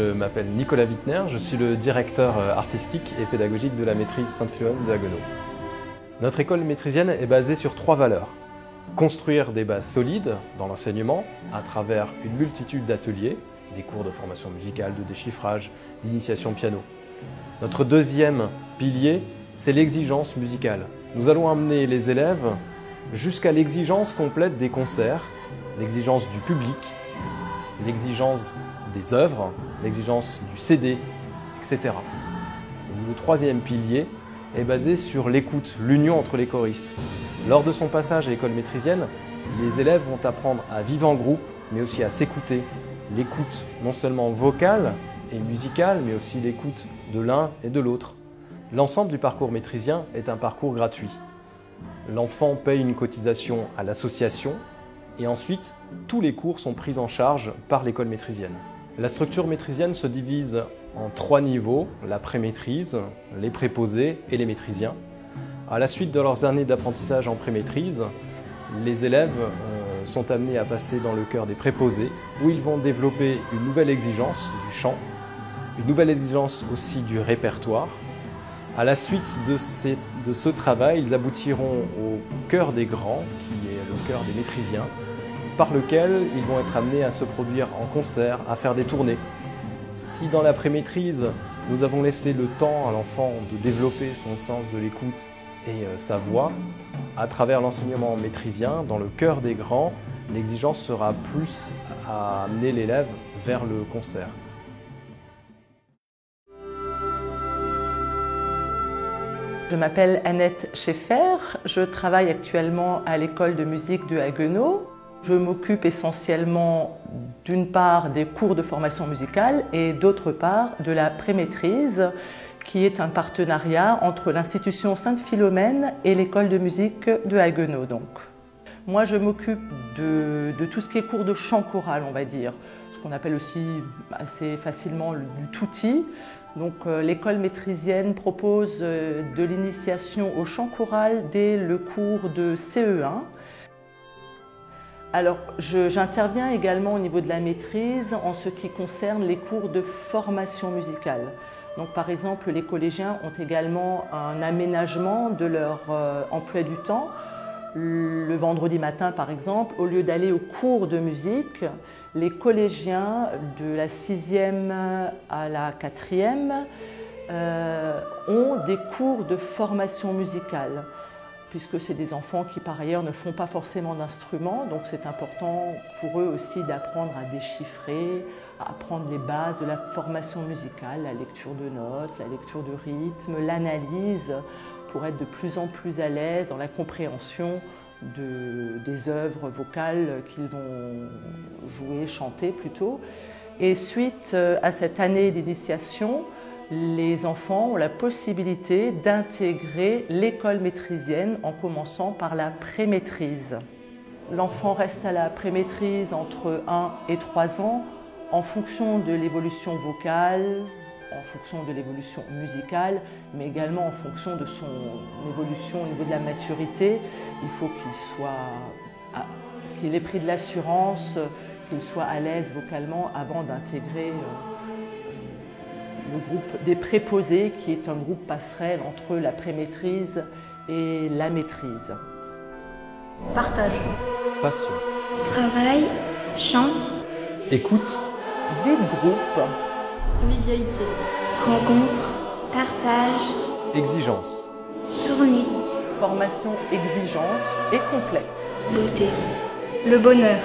Je m'appelle Nicolas Wittner, je suis le directeur artistique et pédagogique de la maîtrise Sainte-Philomène de Haguenau. Notre école maîtrisienne est basée sur 3 valeurs. Construire des bases solides dans l'enseignement à travers une multitude d'ateliers, des cours de formation musicale, de déchiffrage, d'initiation piano. Notre deuxième pilier, c'est l'exigence musicale. Nous allons amener les élèves jusqu'à l'exigence complète des concerts, l'exigence du public, l'exigence des œuvres, l'exigence du CD, etc. Le troisième pilier est basé sur l'écoute, l'union entre les choristes. Lors de son passage à l'école maîtrisienne, les élèves vont apprendre à vivre en groupe, mais aussi à s'écouter. L'écoute non seulement vocale et musicale, mais aussi l'écoute de l'un et de l'autre. L'ensemble du parcours maîtrisien est un parcours gratuit. L'enfant paye une cotisation à l'association et ensuite, tous les cours sont pris en charge par l'école maîtrisienne. La structure maîtrisienne se divise en 3 niveaux, la pré-maîtrise, les préposés et les maîtrisiens. À la suite de leurs années d'apprentissage en pré-maîtrise, les élèves sont amenés à passer dans le cœur des préposés, où ils vont développer une nouvelle exigence du chant, une nouvelle exigence aussi du répertoire. À la suite de ce travail, ils aboutiront au cœur des grands, qui est le cœur des maîtrisiens, par lequel ils vont être amenés à se produire en concert, à faire des tournées. Si dans la pré-maîtrise, nous avons laissé le temps à l'enfant de développer son sens de l'écoute et sa voix, à travers l'enseignement maîtrisien, dans le cœur des grands, l'exigence sera plus à amener l'élève vers le concert. Je m'appelle Annette Schaeffer, je travaille actuellement à l'école de musique de Haguenau. Je m'occupe essentiellement d'une part des cours de formation musicale et d'autre part de la pré-maîtrise qui est un partenariat entre l'institution Sainte-Philomène et l'école de musique de Haguenau. Moi je m'occupe de tout ce qui est cours de chant choral, on va dire, ce qu'on appelle aussi assez facilement du tutti. L'école maîtrisienne propose de l'initiation au chant choral dès le cours de CE1. Alors, j'interviens également au niveau de la maîtrise en ce qui concerne les cours de formation musicale. Donc, par exemple, les collégiens ont également un aménagement de leur emploi du temps. Le vendredi matin, par exemple, au lieu d'aller au cours de musique, les collégiens de la 6e à la 4e ont des cours de formation musicale, puisque c'est des enfants qui par ailleurs ne font pas forcément d'instruments, donc c'est important pour eux aussi d'apprendre à déchiffrer, à apprendre les bases de la formation musicale, la lecture de notes, la lecture de rythme, l'analyse, pour être de plus en plus à l'aise dans la compréhension des œuvres vocales qu'ils vont jouer, chanter plutôt. Et suite à cette année d'initiation, les enfants ont la possibilité d'intégrer l'école maîtrisienne en commençant par la pré-maîtrise. L'enfant reste à la pré-maîtrise entre 1 et 3 ans en fonction de l'évolution vocale, en fonction de l'évolution musicale, mais également en fonction de son évolution au niveau de la maturité. Il faut qu'il ait pris de l'assurance, qu'il soit à l'aise vocalement avant d'intégrer le groupe des préposés, qui est un groupe passerelle entre la pré-maîtrise et la maîtrise. Partage. Passion. Travail. Chant. Écoute. Vie de groupe. Convivialité. Rencontre. Partage. Exigence. Tournée. Formation exigeante et complète. Beauté. Le bonheur.